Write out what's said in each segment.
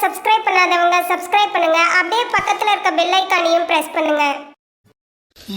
Subscribe பண்ணாதவங்க subscribe பண்ணுங்க. அப்படியே பக்கத்துல இருக்க பெல் ஐகானையும் பிரஸ் பண்ணுங்க.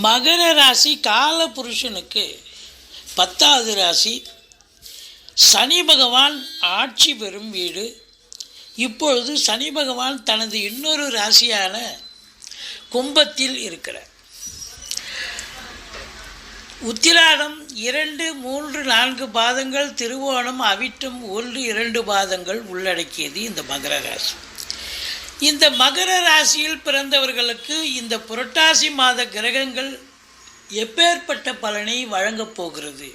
மகர ராசி கால புருஷனுக்கு 10வது ராசி. சனி பகவான் ஆட்சி பெறும் வீடு. இப்பொழுது சனி பகவான் தனது இன்னொரு ராசியான கும்பத்தில் இருக்கிறார். உத்திராடம் 2, 3, 4 பாதங்கள், திருவோணம், அவிட்டம் 1, 2 பாதங்கள் உள்ளடக்கியது இந்த மகர ராசி. இந்த மகர ராசியில் பிறந்தவர்களுக்கு இந்த புரட்டாசி மாத கிரகங்கள் எப்பேற்பட்ட பலனை வழங்கப் போகிறது?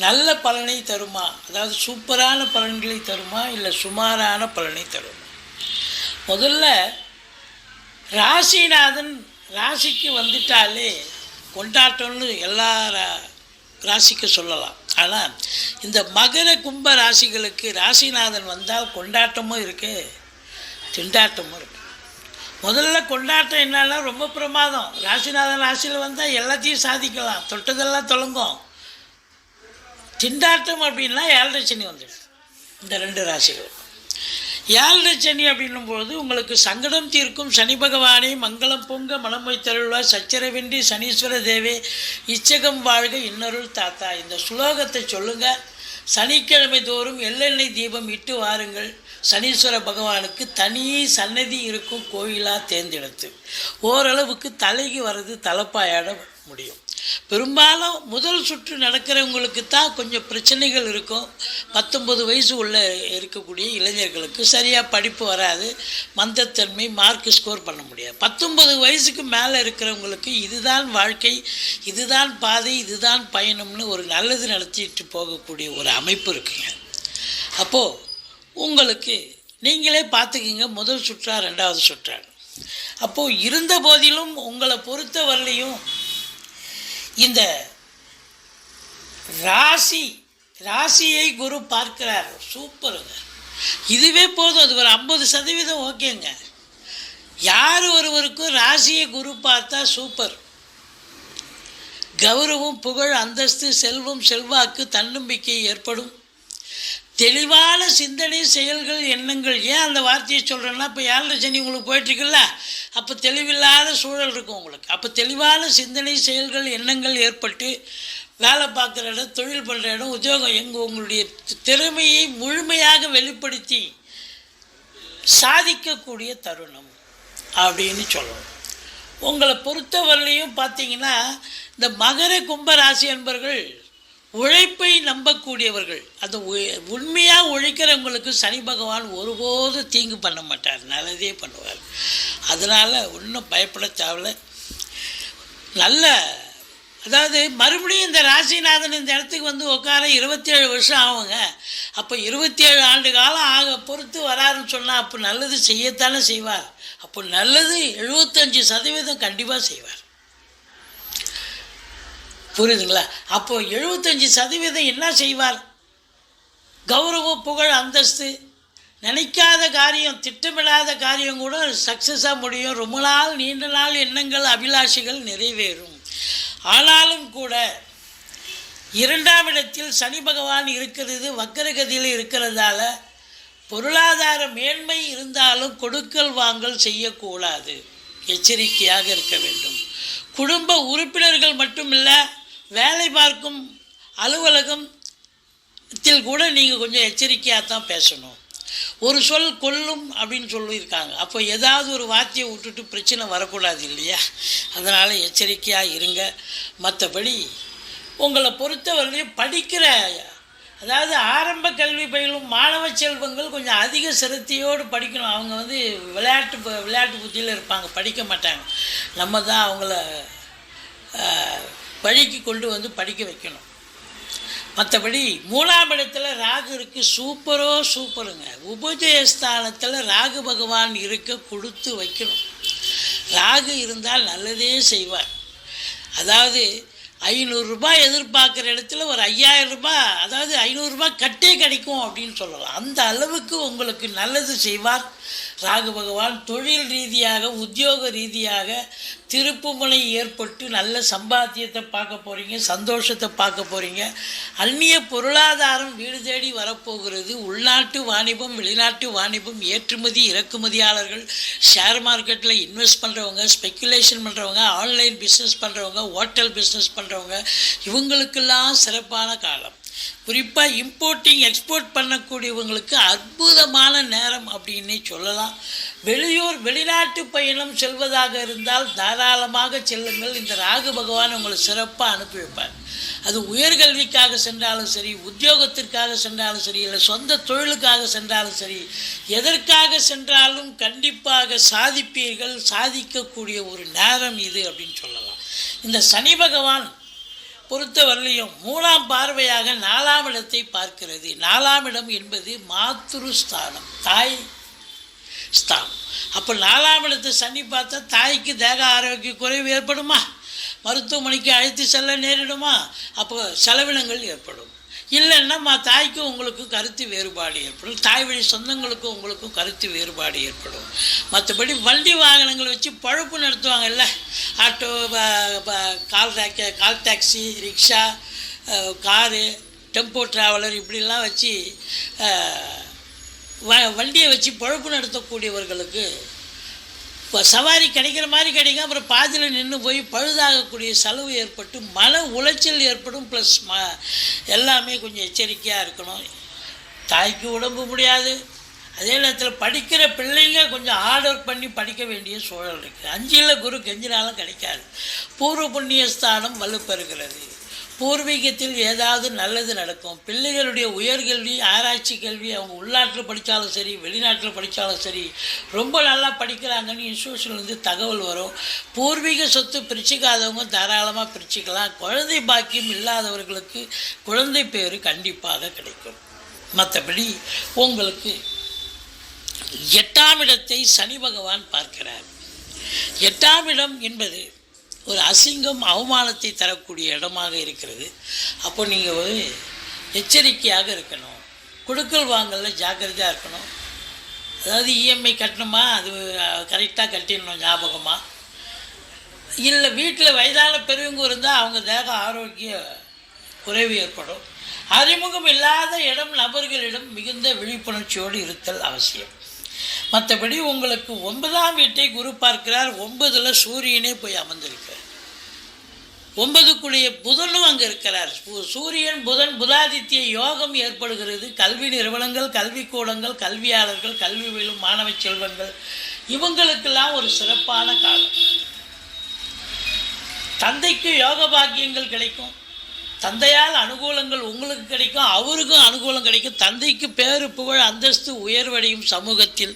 நல்ல பலனை தருமா? அதாவது சூப்பரான பலன்களை தருமா, இல்லை சுமாரான பலனை தருமா? முதல்ல ராசிநாதன் ராசிக்கு வந்துட்டாலே கொண்டாட்டம்னு எல்லா ராசிக்கு சொல்லலாம். ஆனால் இந்த மகர கும்ப ராசிகளுக்கு ராசிநாதன் வந்தால் கொண்டாட்டமும் இருக்குது, திண்டாட்டமும் இருக்குது. முதல்ல கொண்டாட்டம் என்னன்னா ரொம்ப பிரமாதம். ராசிநாதன் ராசியில் வந்தால் எல்லாத்தையும் சாதிக்கலாம், தொட்டதெல்லாம் தொடங்கும். திண்டாட்டம் அப்படின்னா 7.5 சனி வந்துடுது இந்த 2 ராசிகள். 7.5 சனி அப்படின்னும்போது உங்களுக்கு சங்கடம் தீர்க்கும் சனி பகவானை மங்களம் பொங்க மனம் வைத்தருள்வார் சச்சரவின்றி சனீஸ்வர தேவே இச்சகம் வாழ்க இன்னொருள் தாத்தா. இந்த சுலோகத்தை சொல்லுங்கள். சனிக்கிழமை தோறும் எள்ளெண்ணெய் தீபம் இட்டு வாருங்கள். சனீஸ்வர பகவானுக்கு தனி சன்னதி இருக்கும் கோயிலாக தேர்ந்தெடுத்து ஓரளவுக்கு தலைக்கு வர்றது தலைப்பாயாட முடியும். பெரும்பாலும் முதல் சுற்று நடக்கிறவங்களுக்கு தான் கொஞ்சம் பிரச்சனைகள் இருக்கும். 19 வயசு உள்ள இருக்கக்கூடிய இளைஞர்களுக்கு சரியாக படிப்பு வராது, மந்தத்தன்மை, மார்க் ஸ்கோர் பண்ண முடியாது. 19 வயசுக்கு மேலே இருக்கிறவங்களுக்கு இதுதான் வாழ்க்கை, இதுதான் பாதை, இதுதான் பயணம்னு ஒரு நல்லது நடத்திட்டு போகக்கூடிய ஒரு அமைப்பு இருக்குங்க. அப்போது உங்களுக்கு நீங்களே பார்த்துக்கிங்க, முதல் சுற்றா 2வது சுற்றா. அப்போது இருந்த போதிலும் உங்களை பொறுத்த வரலையும் இந்த ராசியை குரு பார்க்கிறார். சூப்பருங்க, இதுவே போதும். அது ஒரு 50% ஓகேங்க. யார் ஒருவருக்கும் ராசியை குரு பார்த்தா சூப்பர். கௌரவம், புகழ், அந்தஸ்து, செல்வம், செல்வாக்கு, தன்னம்பிக்கை ஏற்படும். தெளிவான சிந்தனை, செயல்கள், எண்ணங்கள். ஏன் அந்த வார்த்தையை சொல்கிறேன்னா, இப்போ 7.5 சனி உங்களுக்கு போயிட்டுருக்குல்ல, அப்போ தெளிவில்லாத சூழல் இருக்கும் உங்களுக்கு. அப்போ தெளிவான சிந்தனை, செயல்கள், எண்ணங்கள் ஏற்பட்டு வேலை பார்க்குற இடம், தொழில் பண்ணுற இடம், உத்தியோகம், உங்களுடைய திறமையை முழுமையாக வெளிப்படுத்தி சாதிக்கக்கூடிய தருணம் அப்படின்னு சொல்லணும். உங்களை பொறுத்தவரையிலையும் பார்த்தீங்கன்னா இந்த மகர கும்பராசி என்பவர்கள் உழைப்பை நம்பக்கூடியவர்கள். அந்த உண்மையாக உழைக்கிறவங்களுக்கு சனி பகவான் ஒருபோது தீங்கு பண்ண மாட்டார், நல்லதே பண்ணுவார். அதனால் ஒன்றும் பயப்பட தேவையில்லை. நல்ல அதாவது மறுபடியும் இந்த ராசிநாதன் இந்த இடத்துக்கு வந்து உட்கார 27 வருஷம் ஆகுங்க. அப்போ 27 ஆண்டு காலம் பொறுத்து வராருன்னு சொன்னால் அப்போ நல்லது செய்யத்தானே செய்வார். அப்போ நல்லது 75% கண்டிப்பாக செய்வார். புரியுதுங்களா? அப்போது 75% என்ன செய்வார்? கௌரவம், புகழ், அந்தஸ்து, நினைக்காத காரியம், திட்டமிடாத காரியம் கூட சக்ஸஸாக முடியும். ரொம்ப நாள் நீண்ட நாள் எண்ணங்கள், அபிலாஷைகள் நிறைவேறும். ஆனாலும் கூட 2ஆம் இடத்தில் சனி பகவான் இருக்கிறது, வக்கரகதியில் இருக்கிறதால பொருளாதார மேன்மை இருந்தாலும் கொடுக்கல் வாங்கல் செய்யக்கூடாது, எச்சரிக்கையாக இருக்க வேண்டும். குடும்ப உறுப்பினர்கள் மட்டுமில்லை, வேலை பார்க்கும் அலுவலகத்தில் கூட நீங்கள் கொஞ்சம் எச்சரிக்கையாக தான் பேசணும். ஒரு சொல் கொல்லும் அப்படின்னு சொல்லியிருக்காங்க. அப்போ ஏதாவது ஒரு வார்த்தையை விட்டுட்டு பிரச்சனை வரக்கூடாது இல்லையா? அதனால் எச்சரிக்கையாக இருங்க. மற்றபடி உங்களை பொறுத்தவரையிலையும் படிக்கிற, அதாவது ஆரம்ப கல்வி பயிலும் மாணவ செல்வங்கள் கொஞ்சம் அதிக சிரத்தையோடு படிக்கணும். அவங்க வந்து விளையாட்டு புத்தியில் இருப்பாங்க, படிக்க மாட்டாங்க. நம்ம தான் அவங்கள வழிக்கு கொண்டு வந்து படிக்க வைக்கணும். மற்றபடி 3ஆம் இடத்துல ராகு இருக்குது. சூப்பருங்க. உபஜயஸ்தானத்தில் ராகு பகவான் இருக்க கொடுத்து வைக்கணும். ராகு இருந்தால் நல்லதே செய்வார். அதாவது 500 ரூபாய் எதிர்பார்க்குற இடத்துல ஒரு 5000 ரூபாய், அதாவது 500 ரூபாய் கட்டே கிடைக்கும் அப்படின்னு சொல்லலாம். அந்த அளவுக்கு உங்களுக்கு நல்லது செய்வார். ராகு பகவான் தொழில் ரீதியாக உத்தியோக ரீதியாக திருப்புமுனை ஏற்பட்டு நல்ல சம்பாத்தியத்தை பார்க்க போகிறீங்க, சந்தோஷத்தை பார்க்க போகிறீங்க. அந்நிய பொருளாதாரம் வீடு தேடி வரப்போகிறது. உள்நாட்டு வாணிபம், வெளிநாட்டு வாணிபம், ஏற்றுமதி இறக்குமதியாளர்கள், ஷேர் மார்க்கெட்டில் இன்வெஸ்ட் பண்ணுறவங்க, ஸ்பெக்குலேஷன் பண்ணுறவங்க, ஆன்லைன் பிஸ்னஸ் பண்ணுறவங்க, ஹோட்டல் பிஸ்னஸ் பண்ணுறவங்க, இவங்களுக்கெல்லாம் சிறப்பான காலம். குறிப்பாக இம்போர்ட்டிங் எக்ஸ்போர்ட் பண்ணக்கூடியவங்களுக்கு அற்புதமான நேரம் அப்படின்னே சொல்லலாம். வெளிநாட்டு பயணம் செல்வதாக இருந்தால் தாராளமாக செல்லுங்கள். இந்த ராகு பகவான் உங்களை சிறப்பாக அனுப்பி வைப்பார். அது உயர்கல்விக்காக சென்றாலும் சரி, உத்தியோகத்திற்காக சென்றாலும் சரி, இல்லை சொந்த தொழிலுக்காக சென்றாலும் சரி, எதற்காக சென்றாலும் கண்டிப்பாக சாதிப்பீர்கள். சாதிக்கக்கூடிய ஒரு நேரம் இது அப்படின்னு சொல்லலாம். இந்த சனி பகவான் பொறுத்தவரையிலையும் 3ஆம் பார்வையாக 4ஆம் இடத்தை பார்க்கிறது. 4ஆம் இடம் என்பது மாத்ருஸ்தானம், தாய் ஸ்தானம். அப்போ 4ஆம் இடத்தை சனி பார்த்தா தாய்க்கு தேக ஆரோக்கிய குறைவு ஏற்படுமா? மருத்துவமனைக்கு அழைத்து செல்ல நேரிடுமா? அப்போ செலவினங்கள் ஏற்படும். இல்லைன்னா தாய்க்கும் உங்களுக்கும் கருத்து வேறுபாடு ஏற்படும். தாய் வழி சொந்தங்களுக்கும் உங்களுக்கும் கருத்து வேறுபாடு ஏற்படும். மற்றபடி வண்டி வாகனங்கள் வச்சு பழப்பு நடத்துவாங்கல்ல, auto, call taxi, rickshaw, car, tempo traveller, இப்படிலாம் வச்சு வண்டியை வச்சு பழப்பு நடத்தக்கூடியவர்களுக்கு இப்போ சவாரி கிடைக்கிற மாதிரி கிடைக்கும். அப்புறம் பாதியில் நின்று போய் பழுதாகக்கூடிய செலவு ஏற்பட்டு மன உளைச்சல் ஏற்படும். ப்ளஸ் எல்லாமே கொஞ்சம் எச்சரிக்கையாக இருக்கணும். தாய்க்கு உடம்பு முடியாது. அதே நேரத்தில் படிக்கிற பிள்ளைங்க கொஞ்சம் ஹார்ட் ஒர்க் பண்ணி படிக்க வேண்டிய சூழல் இருக்குது. 5ல் குரு கெஞ்சினாலும் கிடைக்காது. பூர்வ புண்ணிய ஸ்தானம் வலுப்பெறுகிறது. பூர்வீகத்தில் ஏதாவது நல்லது நடக்கும். பிள்ளைகளுடைய உயர்கல்வி, ஆராய்ச்சி கல்வி, அவங்க உள்நாட்டில் படித்தாலும் சரி, வெளிநாட்டில் படித்தாலும் சரி, ரொம்ப நல்லா படிக்கிறாங்கன்னு இன்ஸ்டியூஷன்லேருந்து தகவல் வரும். பூர்வீக சொத்து பிரிச்சுக்காதவங்க தாராளமாக பிரிச்சுக்கலாம். குழந்தை பாக்கியம் இல்லாதவர்களுக்கு குழந்தை பேர் கண்டிப்பாக கிடைக்கும். மற்றபடி உங்களுக்கு 8ஆம் இடத்தை சனி பகவான் பார்க்கிறார். 8ஆம் இடம் என்பது ஒரு அசிங்கம், அவமானத்தை தரக்கூடிய இடமாக இருக்கிறது. அப்போ நீங்கள் எச்சரிக்கையாக இருக்கணும். கொடுக்கல் வாங்கல ஜாக்கிரதையாக இருக்கணும். அதாவது இஎம்ஐ கட்டணுமா, அது கரெக்டாக கட்டிடணும் ஞாபகமாக. இல்லை வீட்டில் வயதான பெரியவங்க இருந்தால் அவங்க தேக ஆரோக்கிய குறைவு ஏற்படும். அறிமுகம் இல்லாத இடம், நபர்களிடம் மிகுந்த விழிப்புணர்ச்சியோடு இருத்தல் அவசியம். மற்றபடி உங்களுக்கு 9ஆம் வீட்டை குரு பார்க்கிறார். 9ல் சூரியனே போய் அமர்ந்திருக்கிறார். 9க்குரிய புதனும் அங்கே இருக்கிறார். சூரியன் புதன் புதாதித்ய யோகம் ஏற்படுகிறது. கல்வி நிறுவனங்கள், கல்விக்கூடங்கள், கல்வியாளர்கள், கல்வி பயிலும் மாணவ செல்வங்கள், இவங்களுக்கெல்லாம் ஒரு சிறப்பான காலம். தந்தைக்கு யோக பாக்கியங்கள் கிடைக்கும். தந்தையால் அனுகூலங்கள் உங்களுக்கு கிடைக்கும், அவருக்கும் அனுகூலம் கிடைக்கும். தந்தைக்கு பேரு புகழ் அந்தஸ்து உயர்வடையும். சமூகத்தில்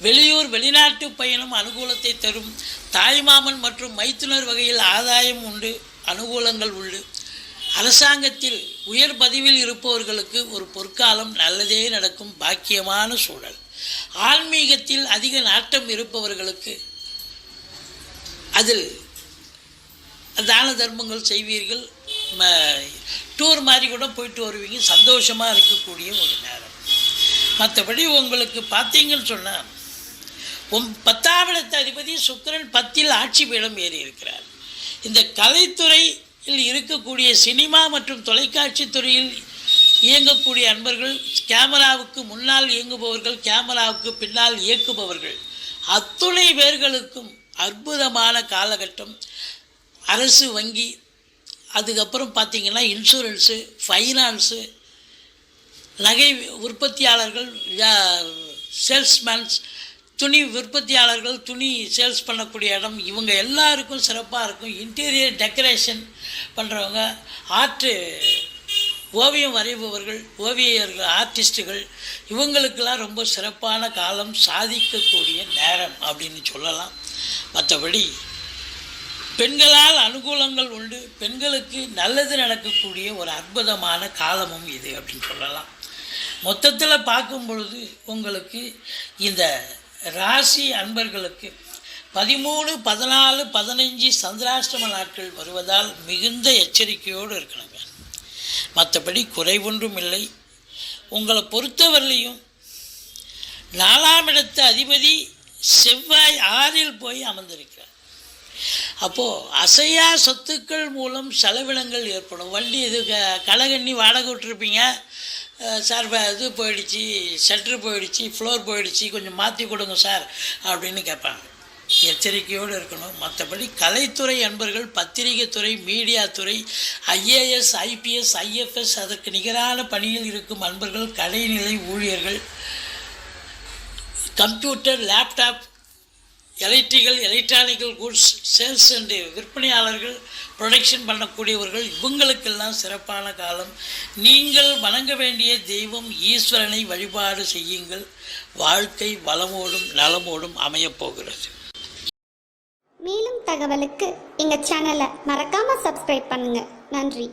வெளியூர் வெளிநாட்டு பயணம் அனுகூலத்தை தரும். தாய்மாமன் மற்றும் மைத்துனர் வகையில் ஆதாயம் உண்டு, அனுகூலங்கள் உண்டு. அரசாங்கத்தில் உயர் பதவியில் இருப்பவர்களுக்கு ஒரு பொற்காலம், நல்லதே நடக்கும், பாக்கியமான சூழல். ஆன்மீகத்தில் அதிக நாட்டம் இருப்பவர்களுக்கு அதில் தான தர்மங்கள் செய்வீர்கள். டூர் மாதிரி கூட போயிட்டு வருவீங்க. சந்தோஷமாக இருக்கக்கூடிய ஒரு நேரம். மற்றபடி உங்களுக்கு பார்த்தீங்கன்னு சொன்னால் 10ஆம் இடத்து அதிபதி சுக்கிரன் 10ல் ஆட்சி பீடம் ஏறி இருக்கிறார். இந்த கலைத்துறையில் இருக்கக்கூடிய சினிமா மற்றும் தொலைக்காட்சி துறையில் இயங்கக்கூடிய அன்பர்கள், கேமராவுக்கு முன்னால் இயங்குபவர்கள், கேமராவுக்கு பின்னால் இயக்குபவர்கள், அத்துணை பேர்களுக்கும் அற்புதமான காலகட்டம். அரசு, வங்கி, அதுக்கப்புறம் பார்த்திங்கன்னா இன்சூரன்ஸு, ஃபைனான்ஸு, நகை உற்பத்தியாளர்கள், சேல்ஸ்மேன்ஸ், துணி உற்பத்தியாளர்கள், துணி சேல்ஸ் பண்ணக்கூடிய இடம், இவங்க எல்லாருக்கும் சிறப்பாக இருக்கும். இன்டீரியர் டெக்கரேஷன் பண்ணுறவங்க, ஓவியம் வரைபவர்கள், ஓவியர்கள், ஆர்டிஸ்ட்டுகள், இவங்களுக்கெல்லாம் ரொம்ப சிறப்பான காலம், சாதிக்கக்கூடிய நேரம் அப்படின்னு சொல்லலாம். மற்றபடி பெண்களால் அனுகூலங்கள் உண்டு. பெண்களுக்கு நல்லது நடக்கக்கூடிய ஒரு அற்புதமான காலமும் இது அப்படின்னு சொல்லலாம். மொத்தத்தில் பார்க்கும் பொழுது உங்களுக்கு இந்த ராசி அன்பர்களுக்கு 13, 14, 15 சந்திராஷ்டம நாட்கள் வருவதால் மிகுந்த எச்சரிக்கையோடு இருக்கணுங்க. மற்றபடி குறைவொன்றும் இல்லை. உங்களை பொறுத்தவரையிலையும் 4ஆம் இடத்து அதிபதி செவ்வாய் 6ல் போய் அமர்ந்திருக்கிறார். அப்போது அசையா சொத்துக்கள் மூலம் செலவினங்கள் ஏற்படும். வண்டி இது களைகண்ணி வாடகை விட்டுருப்பீங்க, சார் இது போயிடுச்சு, ஷட்ரு போயிடுச்சு, ஃப்ளோர் போயிடுச்சு, கொஞ்சம் மாற்றி கொடுங்க சார் அப்படின்னு கேட்பாங்க. எச்சரிக்கையோடு இருக்கணும். மற்றபடி கலைத்துறை அன்பர்கள், பத்திரிகை துறை, மீடியா துறை, ஐஏஎஸ், ஐபிஎஸ், ஐஎஃப்எஸ் அதற்கு நிகரான பணியில் இருக்கும் அன்பர்கள், கடைநிலை ஊழியர்கள், computer, laptop, electronical goods sales and விற்பனையாளர்கள், ப்ரொடக்ஷன் பண்ணக்கூடியவர்கள், இவங்களுக்கெல்லாம் சிறப்பான காலம். நீங்கள் வணங்க வேண்டிய தெய்வம் ஈஸ்வரனை வழிபாடு செய்யுங்கள். வாழ்க்கை வளமோடும் நலமோடும் அமையப்போகிறது. மேலும் தகவலுக்கு எங்கள் சேனலை மறக்காமல் சப்ஸ்கிரைப் பண்ணுங்கள். நன்றி.